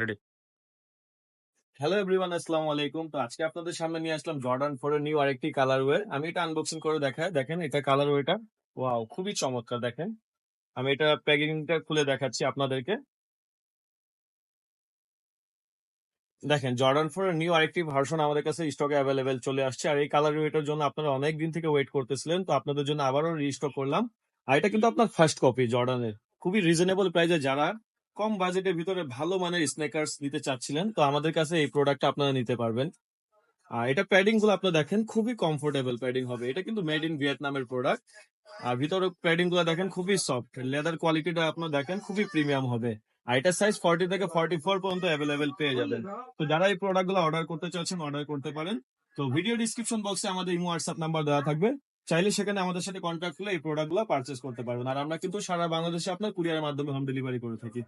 Ready. Hello everyone, আসসালামু আলাইকুম। তো আজকে আপনাদের সামনে নিয়ে আসলাম জর্ডান 4 এর নিউ আরেকটি কালারওয়ে। আমি এটা আনবক্সিং করে দেখাই। দেখেন এটা কালারওয়েটা। ওয়াও, খুবই চমৎকার দেখেন। আমি এটা প্যাকেজিংটা খুলে দেখাচ্ছি আপনাদেরকে। দেখেন জর্ডান 4 এর নিউ আরেকটি ভার্সন আমাদের কাছে স্টকে অ্যাভেলেবেল চলে আসছে। আর এই কালারওয়েটার জন্য আপনারা অনেক দিন থেকে ওয়েট করতেছিলেন। তো আপনাদের জন্য আবারও রিস্টক করলাম। আর এটা কিন্তু আপনার ফার্স্ট কপি জর্ডানের। খুবই রিজনেবল প্রাইসে যারা কম বাজেটের ভিতরে ভালো মানের স্নেকার্স নিতে চাচ্ছিলেন, তো আমাদের কাছে এই প্রোডাক্টটা আপনারা নিতে পারবেন। এটা প্যাডিং গুলো আপনি দেখেন খুবই কমফোর্টেবল প্যাডিং হবে। এটা কিন্তু মেড ইন ভিয়েতনামের প্রোডাক্ট। আর ভিতরে প্যাডিং গুলো দেখেন খুবই সফট, লেদার কোয়ালিটিটা আপনার দেখেন খুবই প্রিমিয়াম হবে। আর এটা সাইজ 40 থেকে 44 পর্যন্ত অ্যাভেলেবেল পেয়ে যাবেন। তো যারা এই প্রোডাক্ট গুলো অর্ডার করতে চাচ্ছেন অর্ডার করতে পারেন। তো ভিডিও ডিসক্রিপশন বক্সে আমাদের ইমো হোয়াটসঅ্যাপ নাম্বার দেওয়া থাকবে। চাইলে সেখানে আমাদের সাথে কন্ট্যাক্ট করলে এই প্রোডাক্ট গুলো পারচেস করতে পারবেন। আর আমরা কিন্তু সারা বাংলাদেশে আপনার কুরিয়ারের মাধ্যমে হোম ডেলিভারি করে থাকি।